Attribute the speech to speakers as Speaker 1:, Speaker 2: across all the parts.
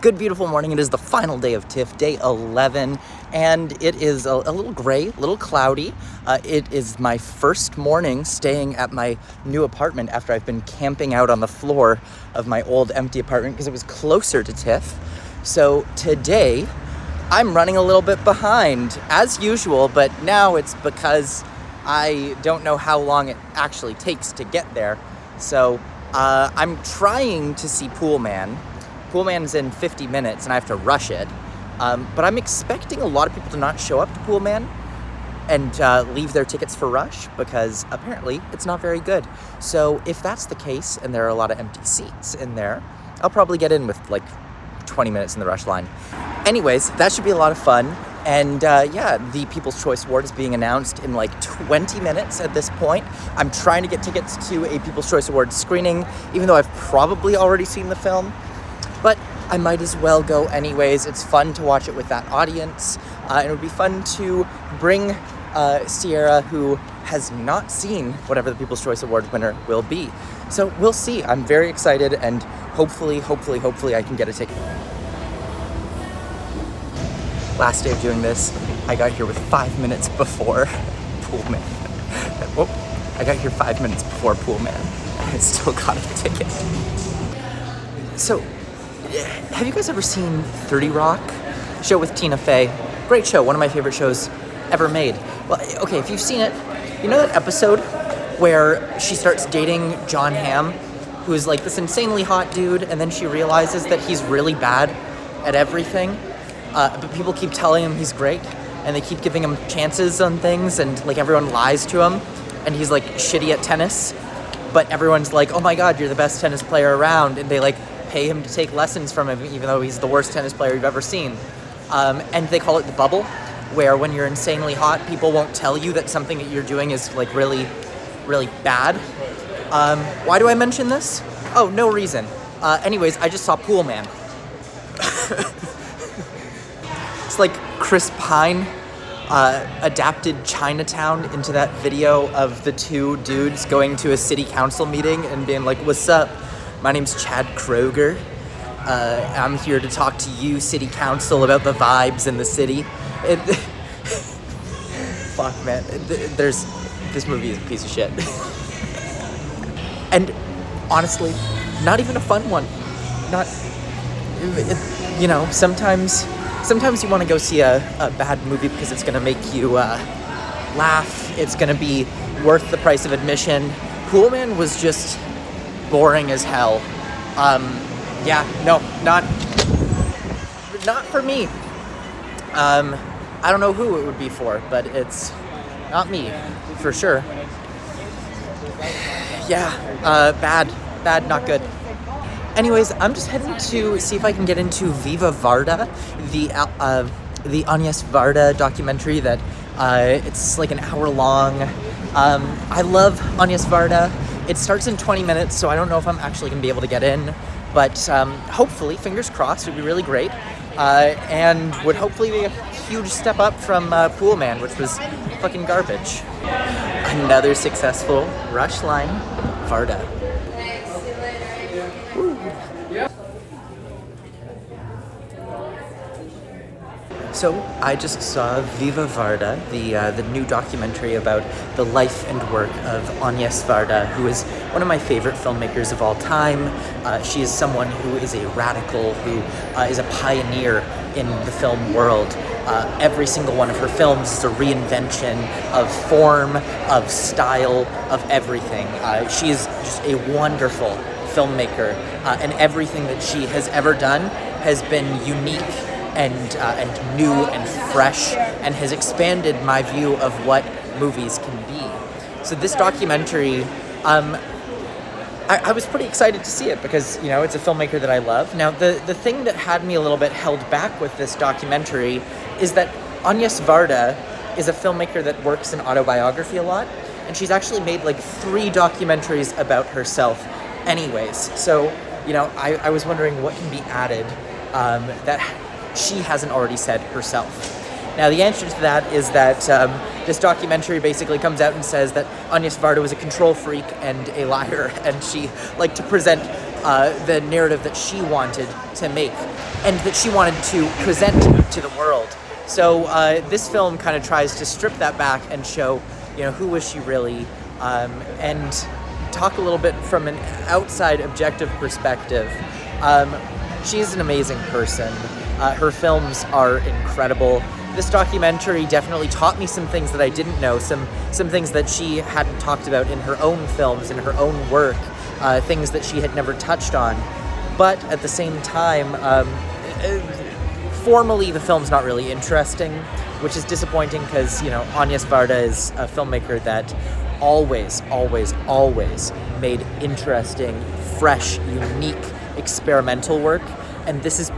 Speaker 1: Good, beautiful morning. It is the final day of Tiff, day 11, and it is a little gray, a little cloudy. It is my first morning staying at my new apartment after I've been camping out on the floor of my old empty apartment because it was closer to Tiff. So today, I'm running a little bit behind, as usual, but now it's because I don't know how long it actually takes to get there. So I'm trying to see Pool Man. Pool Man's in 50 minutes and I have to rush it. But I'm expecting a lot of people to not show up to Pool Man and leave their tickets for Rush because apparently it's not very good. So if that's the case and there are a lot of empty seats in there, I'll probably get in with like 20 minutes in the Rush line. Anyways, that should be a lot of fun. And the People's Choice Award is being announced in like 20 minutes at this point. I'm trying to get tickets to a People's Choice Award screening, even though I've probably already seen the film. But I might as well go anyways. It's fun to watch it with that audience. And it would be fun to bring Sierra, who has not seen whatever the People's Choice Award winner will be. So we'll see. I'm very excited, and hopefully I can get a ticket. Last day of doing this, I got here with 5 minutes before Pool Man. I got here 5 minutes before Pool Man, and I still got a ticket. So, have you guys ever seen 30 Rock? Show with Tina Fey. Great show, one of my favorite shows ever made. Well, okay, if you've seen it, you know that episode where she starts dating John Hamm, who is like this insanely hot dude, and then she realizes that he's really bad at everything, but people keep telling him he's great, and they keep giving him chances on things, and like everyone lies to him, and he's like shitty at tennis, but everyone's like, oh my god, you're the best tennis player around, and they like pay him to take lessons from him, even though he's the worst tennis player you've ever seen. And they call it the bubble, where when you're insanely hot, people won't tell you that something that you're doing is like really, really bad. Why do I mention this? Oh, no reason. Anyways, I just saw Pool Man. It's like Chris Pine adapted Chinatown into that video of the two dudes going to a city council meeting and being like, what's up? My name's Chad Kroger. I'm here to talk to you, City Council, about the vibes in the city. Fuck, man. This movie is a piece of shit. And honestly, not even a fun one. Sometimes you want to go see a bad movie because it's going to make you laugh. It's going to be worth the price of admission. Pool Man was just boring as hell. Not for me. I don't know who it would be for, but it's not me, for sure. Bad, not good. Anyways, I'm just heading to see if I can get into Viva Varda, the Agnes Varda documentary that it's like an hour long. I love Agnes Varda. It starts in 20 minutes, so I don't know if I'm actually going to be able to get in. But hopefully, fingers crossed, it would be really great. And would hopefully be a huge step up from Pool Man, which was fucking garbage. Another successful Rush line, Varda. Woo. So I just saw Viva Varda, the new documentary about the life and work of Agnes Varda, who is one of my favorite filmmakers of all time. She is someone who is a radical, who is a pioneer in the film world. Every single one of her films is a reinvention of form, of style, of everything. She is just a wonderful filmmaker, and everything that she has ever done has been unique and new and fresh, and has expanded my view of what movies can be. So this documentary, I was pretty excited to see it because, you know, it's a filmmaker that I love. Now, the thing that had me a little bit held back with this documentary is that Agnes Varda is a filmmaker that works in autobiography a lot, and she's actually made like 3 documentaries about herself anyways. So, you know, I was wondering what can be added that she hasn't already said herself. Now, the answer to that is that this documentary basically comes out and says that Agnes Varda was a control freak and a liar, and she liked to present the narrative that she wanted to make and that she wanted to present to the world. So this film kind of tries to strip that back and show, who was she really, and talk a little bit from an outside objective perspective. She's an amazing person. Her films are incredible. This documentary definitely taught me some things that I didn't know, some things that she hadn't talked about in her own films, in her own work, things that she had never touched on. But at the same time, formally the film's not really interesting, which is disappointing because, Agnes Varda is a filmmaker that always made interesting, fresh, unique, experimental work. And this is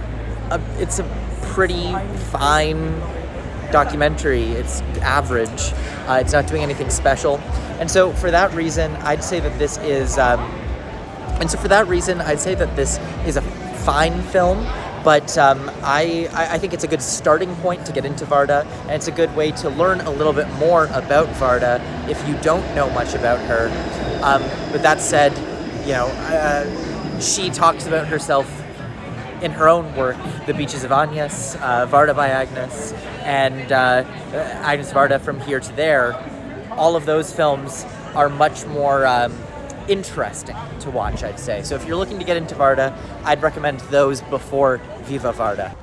Speaker 1: it's a pretty fine documentary. It's average. It's not doing anything special. And so for that reason, I'd say that this is a fine film. But I think it's a good starting point to get into Varda, and it's a good way to learn a little bit more about Varda if you don't know much about her. With that said, she talks about herself in her own work, The Beaches of Agnes, Varda by Agnes, and Agnes Varda From Here to There. All of those films are much more interesting to watch, I'd say. So if you're looking to get into Varda, I'd recommend those before Viva Varda.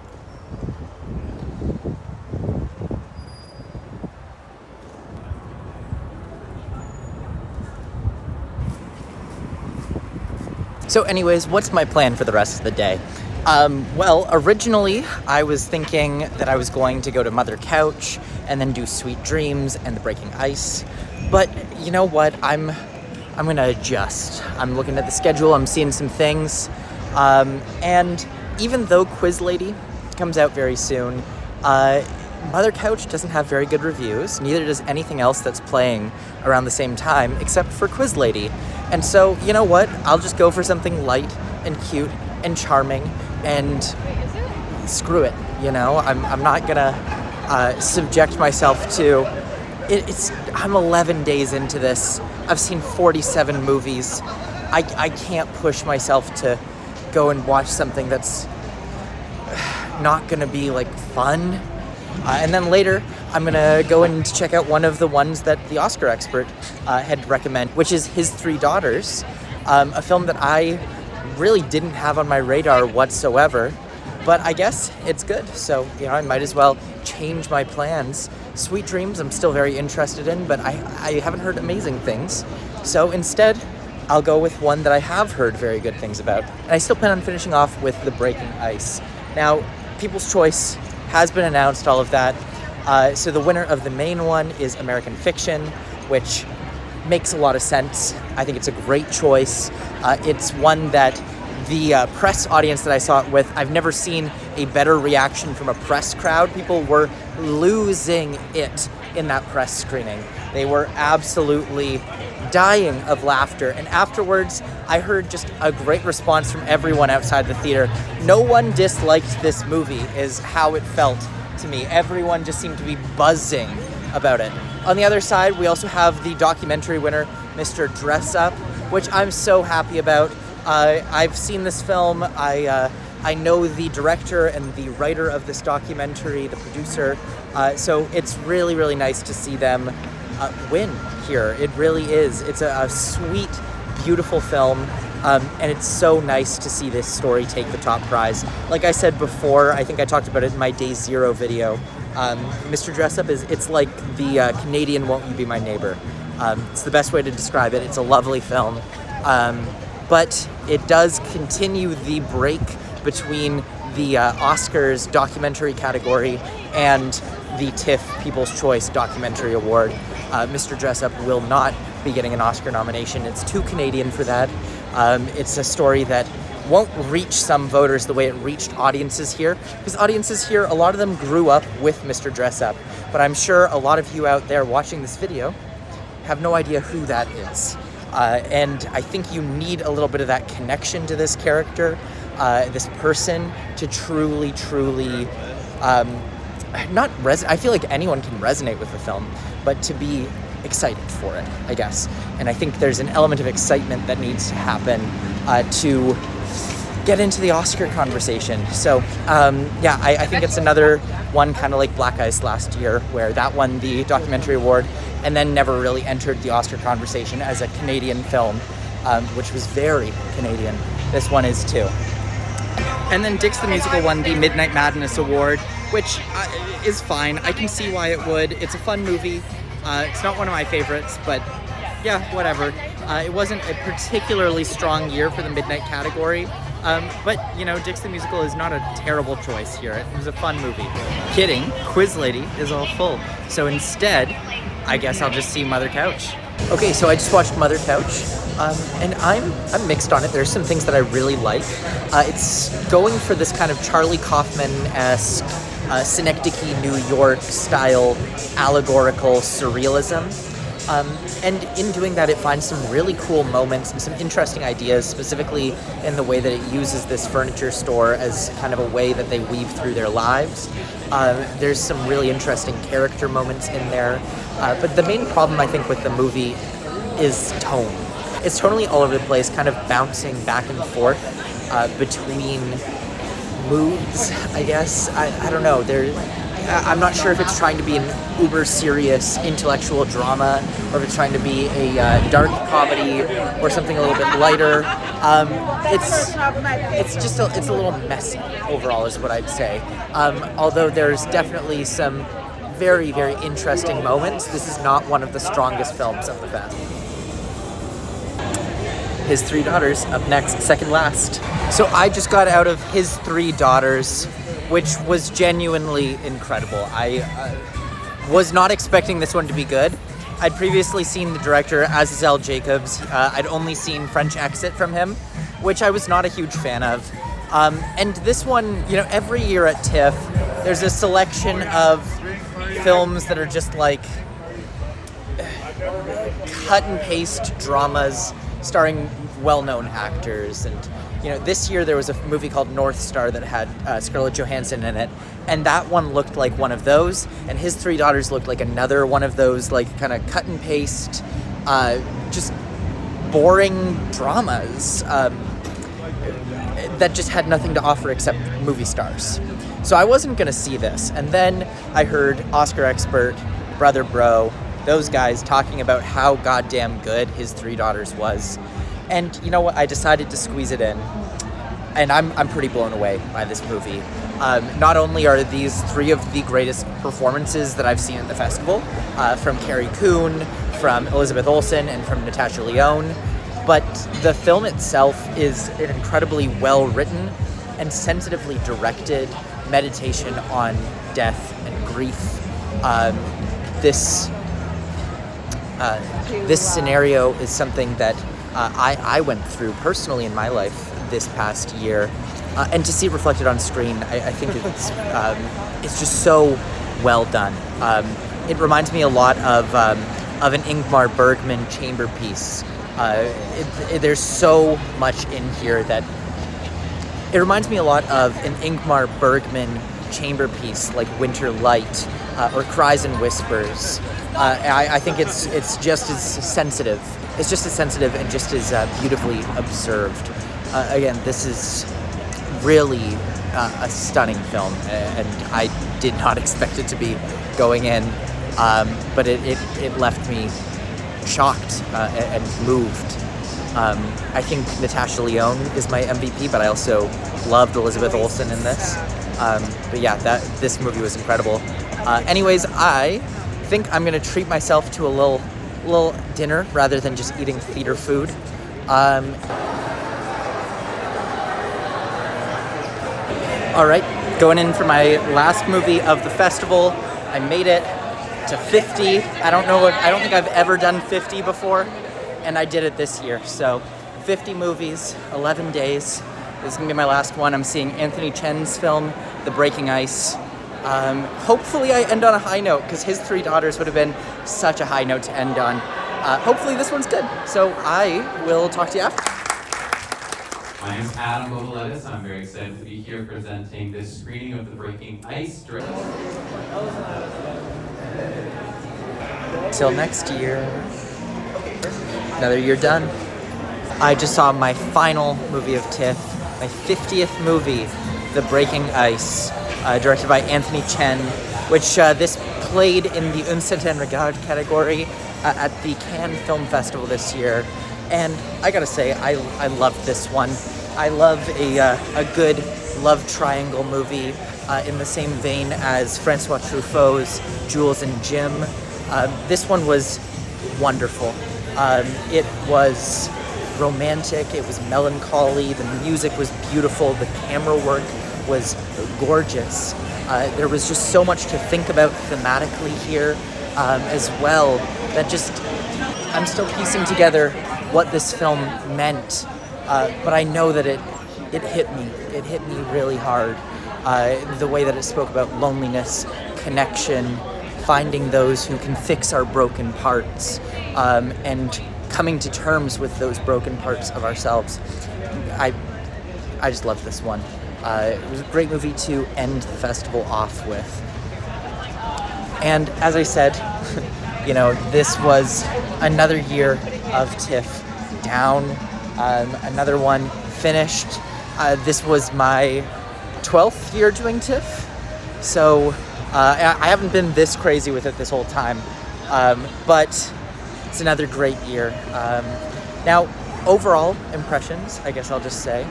Speaker 1: So anyways, what's my plan for the rest of the day? Well, originally I was thinking that I was going to go to Mother Couch and then do Sweet Dreams and the Breaking Ice. But you know what? I'm gonna adjust. I'm looking at the schedule, I'm seeing some things. And even though Quiz Lady comes out very soon, Mother Couch doesn't have very good reviews. Neither does anything else that's playing around the same time, except for Quiz Lady. And so, you know what? I'll just go for something light and cute and charming and screw it, I'm not gonna subject myself to I'm 11 days into this. I've seen 47 movies. I can't push myself to go and watch something that's not gonna be fun. And then later, I'm gonna go and check out one of the ones that the Oscar expert had recommended, which is His Three Daughters, a film that I really didn't have on my radar whatsoever, but I guess it's good. So, I might as well change my plans. Sweet Dreams, I'm still very interested in, but I haven't heard amazing things. So instead, I'll go with one that I have heard very good things about. And I still plan on finishing off with The Breaking Ice. Now, People's Choice has been announced, all of that. So the winner of the main one is American Fiction, which makes a lot of sense. I think it's a great choice. It's one that the press audience that I saw it with, I've never seen a better reaction from a press crowd. People were losing it in that press screening. They were absolutely dying of laughter. And afterwards, I heard just a great response from everyone outside the theater. No one disliked this movie, is how it felt to me. Everyone just seemed to be buzzing about it. On the other side, we also have the documentary winner, Mr. Dress Up, which I'm so happy about. I've seen this film. I know the director and the writer of this documentary, the producer. So it's really, really nice to see them win here. It really is. It's a sweet, beautiful film. And it's so nice to see this story take the top prize. Like I said before, I think I talked about it in my Day Zero video. Mr. Dress Up it's like the Canadian Won't You Be My Neighbor. It's the best way to describe it. It's a lovely film. But it does continue the break between the Oscars documentary category and the Tiff People's Choice Documentary Award. Mr. Dress Up will not be getting an Oscar nomination. It's too Canadian for that. It's a story that won't reach some voters the way it reached audiences here, because audiences here, a lot of them grew up with Mr. Dress Up, but I'm sure a lot of you out there watching this video have no idea who that is. And I think you need a little bit of that connection to this character, this person, to truly, I feel like anyone can resonate with the film, but to be excited for it, I guess. And I think there's an element of excitement that needs to happen to get into the Oscar conversation. So yeah, I think it's another one kind of like Black Ice last year, where that won the documentary award and then never really entered the Oscar conversation as a Canadian film, which was very Canadian. This one is too. And then Dix the Musical won the Midnight Madness Award, which is fine. I can see why it would. It's a fun movie. It's not one of my favorites, but yeah, whatever. It wasn't a particularly strong year for the Midnight category, but you know, Dix the Musical is not a terrible choice here. It was a fun movie. Kidding, Quiz Lady is all full. So instead, I guess I'll just see Mother Couch. Okay, so I just watched Mother Couch, and I'm mixed on it. There's some things that I really like. It's going for this kind of Charlie Kaufman-esque, Synecdoche, New York style allegorical surrealism. And in doing that, it finds some really cool moments and some interesting ideas, specifically in the way that it uses this furniture store as kind of a way that they weave through their lives. There's some really interesting character moments in there. But the main problem, I think, with the movie is tone. It's tonally all over the place, kind of bouncing back and forth between moods, I guess. I don't know. I'm not sure if it's trying to be an uber serious intellectual drama, or if it's trying to be a dark comedy or something a little bit lighter. It's a little messy overall, is what I'd say. Although there's definitely some very, very interesting moments, this is not one of the strongest films of the fest. His Three Daughters up next, second last. So I just got out of His Three Daughters, which was genuinely incredible. I was not expecting this one to be good. I'd previously seen the director, Azazel Jacobs. I'd only seen French Exit from him, which I was not a huge fan of. And this one, you know, every year at TIFF, there's a selection of films that are just like cut and paste dramas starring well-known actors. And you know, this year there was a movie called North Star that had Scarlett Johansson in it, and that one looked like one of those, and His Three Daughters looked like another one of those, like, kind of cut and paste, just boring dramas that just had nothing to offer except movie stars. So I wasn't gonna see this, and then I heard Oscar expert, Brother Bro, those guys talking about how goddamn good His Three Daughters was. And you know what? I decided to squeeze it in, and I'm pretty blown away by this movie. Not only are these three of the greatest performances that I've seen at the festival, from Carrie Coon, from Elizabeth Olsen, and from Natasha Lyonne, but the film itself is an incredibly well-written and sensitively directed meditation on death and grief. This scenario is something that I went through personally in my life this past year, and to see it reflected on screen, I think it's just so well done. It reminds me a lot of an Ingmar Bergman chamber piece. There's so much in here that it reminds me a lot of an Ingmar Bergman chamber piece like Winter Light or Cries and Whispers. I think it's just as sensitive. It's just as sensitive and just as beautifully observed. Again, this is really a stunning film, and I did not expect it to be going in, but it left me shocked and moved. I think Natasha Lyonne is my MVP, but I also loved Elizabeth Olsen in this. But yeah, this movie was incredible. Anyways, I think I'm gonna treat myself to a little dinner rather than just eating theater food. All right, going in for my last movie of the festival. I made it to 50. I don't think I've ever done 50 before, and I did it this year. So 50 movies, 11 days. This is gonna be my last one. I'm seeing Anthony Chen's film, The Breaking Ice. Hopefully I end on a high note, because His Three Daughters would have been such a high note to end on. Hopefully this one's good. So I will talk to you after.
Speaker 2: My name is Adam Bovalettis. I'm very excited to be here presenting this screening of The Breaking Ice.
Speaker 1: Till next year. Another year done. I just saw my final movie of TIFF, my 50th movie, The Breaking Ice, directed by Anthony Chen, which this played in the Un Certain Regard category at the Cannes Film Festival this year. And I gotta say, I loved this one. I love a good love triangle movie in the same vein as Francois Truffaut's Jules and Jim. This one was wonderful. It was romantic, it was melancholy, the music was beautiful, the camera work was gorgeous. There was just so much to think about thematically here as well, that just, I'm still piecing together what this film meant, but I know that it hit me. It hit me really hard. The way that it spoke about loneliness, connection, finding those who can fix our broken parts, and coming to terms with those broken parts of ourselves. I just love this one. It was a great movie to end the festival off with. And as I said, you know, this was another year of TIFF down, another one finished. This was my 12th year doing TIFF, so I haven't been this crazy with it this whole time, but it's another great year. Now, overall impressions, I guess I'll just say,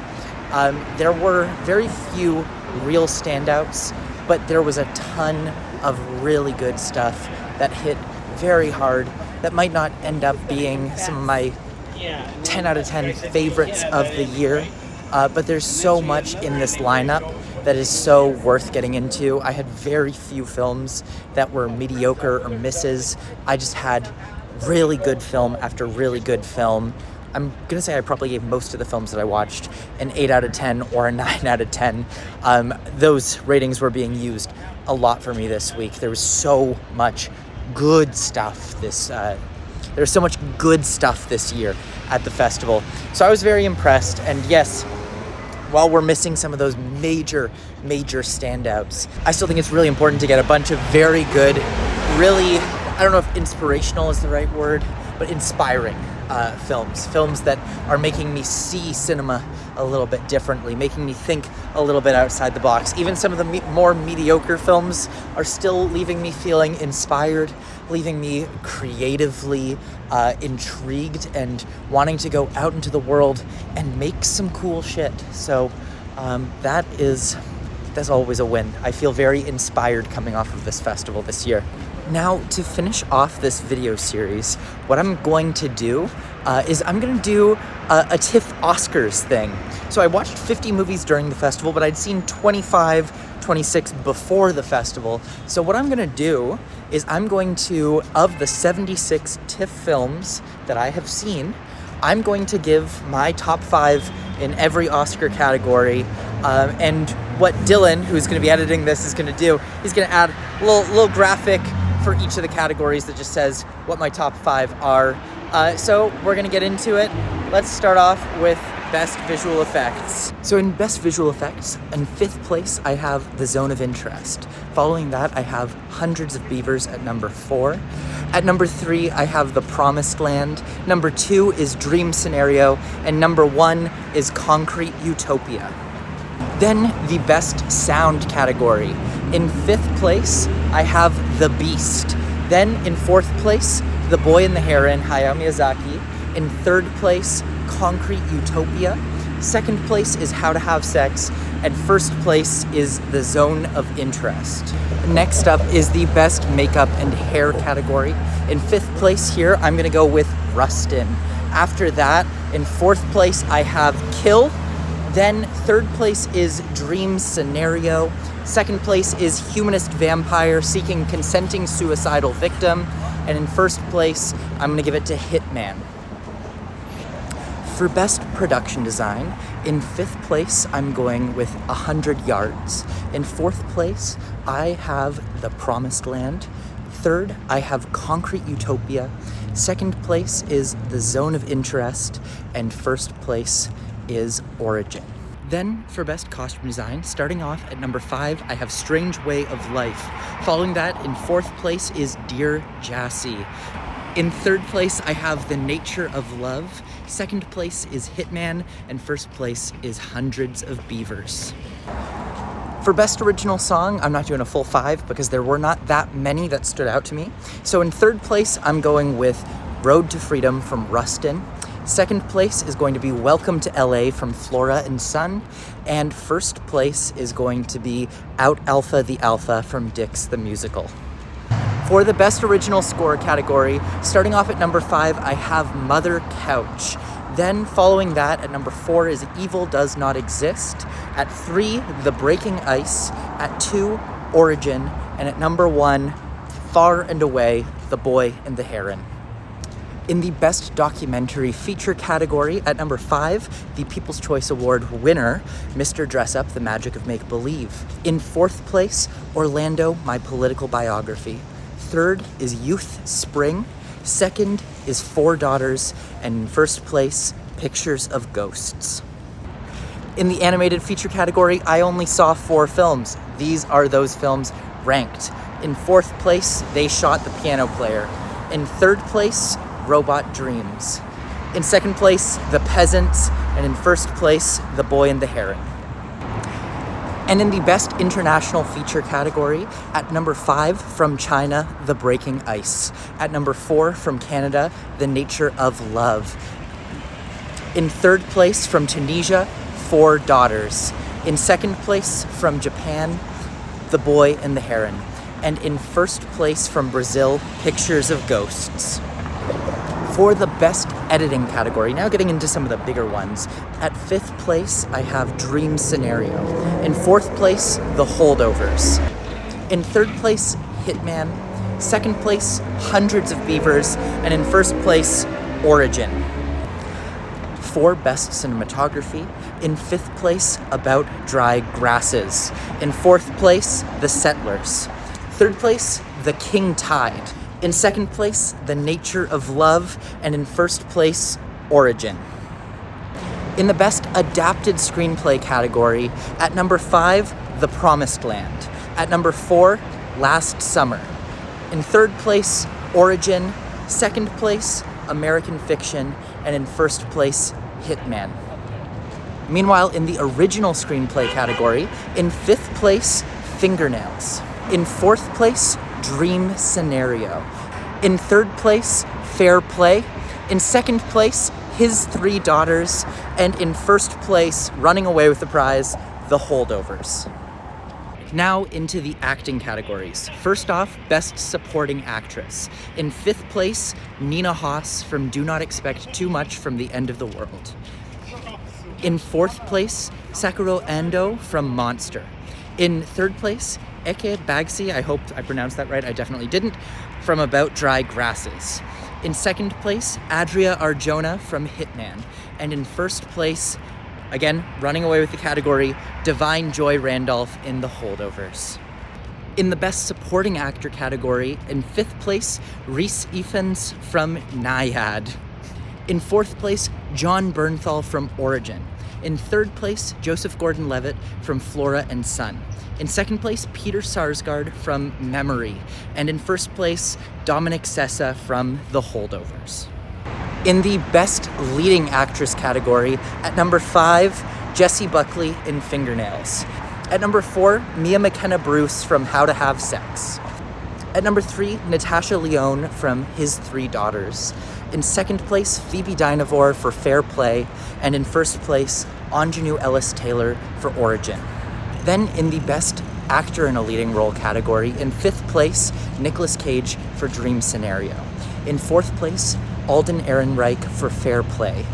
Speaker 1: there were very few real standouts, but there was a ton of really good stuff that hit very hard, that might not end up being some of my 10 out of 10 favorites of the year, but there's so much in this lineup that is so worth getting into. I had very few films that were mediocre or misses. I just had really good film after really good film. I'm gonna say I probably gave most of the films that I watched an 8 out of 10 or a 9 out of 10. Those ratings were being used a lot for me this week. There was so much good stuff there's so much good stuff this year at the festival. So I was very impressed, and yes, while we're missing some of those major standouts, I still think it's really important to get a bunch of very good, really, I don't know if inspirational is the right word, but inspiring films that are making me see cinema a little bit differently, making me think a little bit outside the box. Even some of the more mediocre films are still leaving me feeling inspired, leaving me creatively intrigued and wanting to go out into the world and make some cool shit. So that's always a win. I feel very inspired coming off of this festival this year. Now, to finish off this video series, what I'm going to do is I'm going to do a TIFF Oscars thing. So I watched 50 movies during the festival, but I'd seen 26 before the festival. So what I'm going to do is I'm going to, of the 76 TIFF films that I have seen, I'm going to give my top 5 in every Oscar category. And what Dylan, who's going to be editing this, is going to do, he's going to add a little graphic for each of the categories that just says what my top 5 are. So we're going to get into it. Let's start off with Best Visual Effects. So in Best Visual Effects, in 5th place, I have The Zone of Interest. Following that, I have Hundreds of Beavers at number 4. At number 3, I have The Promised Land. Number 2 is Dream Scenario. And number 1 is Concrete Utopia. Then the Best Sound category. In 5th place, I have The Beast. Then in 4th place, The Boy and the Heron, Hayao Miyazaki. In 3rd place, Concrete Utopia. 2nd place is How to Have Sex. And 1st place is The Zone of Interest. Next up is the Best Makeup and Hair category. In 5th place here, I'm gonna go with Rustin. After that, in 4th place, I have Kill. Then 3rd place is Dream Scenario. 2nd place is Humanist Vampire Seeking Consenting Suicidal Victim. And in 1st place, I'm gonna give it to Hitman. For Best Production Design, in 5th place, I'm going with 100 Yards. In 4th place, I have The Promised Land. 3rd, I have Concrete Utopia. 2nd place is The Zone of Interest. And 1st place is Origin. Then, for Best Costume Design, starting off at number 5, I have Strange Way of Life. Following that, in 4th place is Dear Jassy. In third place, I have The Nature of Love. Second place is Hitman, and first place is Hundreds of Beavers. For Best Original Song, I'm not doing a full 5 because there were not that many that stood out to me. So in third place, I'm going with Road to Freedom from Rustin. Second place is going to be Welcome to LA from Flora and Son. And first place is going to be Out Alpha the Alpha from Dix the Musical. For the Best Original Score category, starting off at number 5, I have Mother Couch. Then following that, at number 4 is Evil Does Not Exist. At 3, The Breaking Ice. At 2, Origin. And at number 1, far and away, The Boy and the Heron. In the Best Documentary Feature category, at number 5, the People's Choice Award winner, Mr. Dress Up, The Magic of Make-Believe. In 4th place, Orlando, My Political Biography. 3rd is Youth Spring. 2nd is Four Daughters. And in 1st place, Pictures of Ghosts. In the animated feature category, I only saw 4 films. These are those films ranked. In 4th place, They Shot the Piano Player. In 3rd place, Robot Dreams. In 2nd place, The Peasants. And in 1st place, The Boy and the Heron. And in the Best International Feature category, at number 5, from China, The Breaking Ice. At number 4, from Canada, The Nature of Love. In 3rd place, from Tunisia, Four Daughters. In 2nd place, from Japan, The Boy and the Heron. And in 1st place, from Brazil, Pictures of Ghosts. For the Best Editing category, now getting into some of the bigger ones, at 5th place, I have Dream Scenario. In 4th place, The Holdovers. In 3rd place, Hitman. 2nd place, Hundreds of Beavers. And in 1st place, Origin. For Best Cinematography, in 5th place, About Dry Grasses. In 4th place, The Settlers. 3rd place, The King Tide. In 2nd place, The Nature of Love, and in 1st place, Origin. In the Best Adapted Screenplay category, at number 5, The Promised Land. At number 4, Last Summer. In 3rd place, Origin. 2nd place, American Fiction, and in 1st place, Hitman. Meanwhile, in the Original Screenplay category, in 5th place, Fingernails. In 4th place, Dream Scenario. In 3rd place, Fair Play. In 2nd place, His Three Daughters. And in 1st place, running away with the prize, The Holdovers. Now into the acting categories. First off, Best Supporting Actress. In 5th place, Nina Hoss from Do Not Expect Too Much from the End of the World. In 4th place, Sakura Ando from Monster. In 3rd place, Eke Bagsi, I hope I pronounced that right, I definitely didn't, from About Dry Grasses. In 2nd place, Adria Arjona from Hitman. And in 1st place, again, running away with the category, Divine Joy Randolph in The Holdovers. In the Best Supporting Actor category, in 5th place, Rhys Ifans from Naiad. In 4th place, John Bernthal from Origin. In 3rd place, Joseph Gordon-Levitt from Flora and Son. In 2nd place, Peter Sarsgaard from Memory. And in 1st place, Dominic Sessa from The Holdovers. In the Best Leading Actress category, at number 5, Jessie Buckley in Fingernails. At number 4, Mia McKenna Bruce from How to Have Sex. At number 3, Natasha Lyonne from His Three Daughters. In 2nd place, Phoebe Dynevor for Fair Play. And in 1st place, Anjanou Ellis-Taylor for Origin. Then in the Best Actor in a Leading Role category, in 5th place, Nicolas Cage for Dream Scenario. In 4th place, Alden Ehrenreich for Fair Play.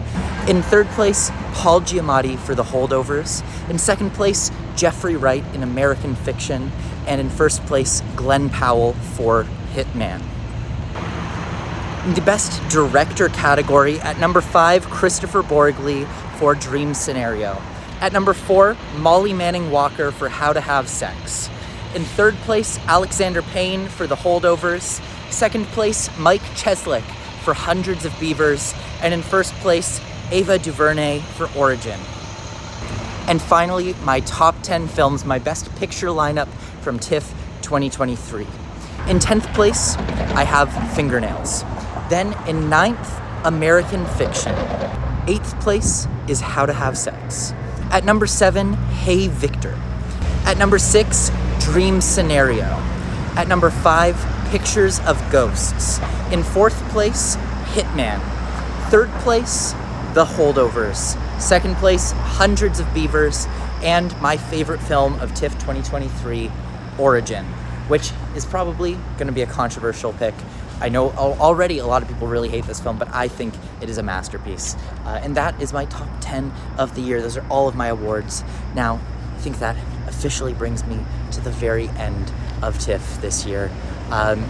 Speaker 1: In 3rd place, Paul Giamatti for The Holdovers. In 2nd place, Jeffrey Wright in American Fiction. And in 1st place, Glenn Powell for Hitman. In the Best Director category, at number 5, Christopher Borgli for Dream Scenario. At number 4, Molly Manning Walker for How to Have Sex. In 3rd place, Alexander Payne for The Holdovers. 2nd place, Mike Cheslak for Hundreds of Beavers. And in 1st place, Ava DuVernay for Origin. And finally, my top 10 films, my Best Picture lineup from TIFF 2023. In 10th place, I have Fingernails. Then in 9th, American Fiction. 8th place is How to Have Sex. At number 7, Hey Victor. At number 6, Dream Scenario. At number 5, Pictures of Ghosts. In 4th place, Hitman. 3rd place, The Holdovers. 2nd place, Hundreds of Beavers. And my favorite film of TIFF 2023, Origin, which is probably going to be a controversial pick. I know already a lot of people really hate this film, but I think it is a masterpiece. And that is my top 10 of the year. Those are all of my awards. Now, I think that officially brings me to the very end of TIFF this year.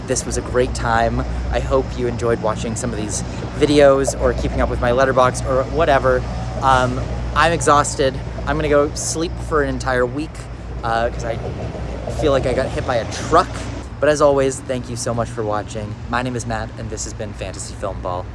Speaker 1: This was a great time. I hope you enjoyed watching some of these videos or keeping up with my Letterboxd or whatever. I'm exhausted. I'm gonna go sleep for an entire week because I feel like I got hit by a truck. But as always, thank you so much for watching. My name is Matt, and this has been Fantasy Filmball.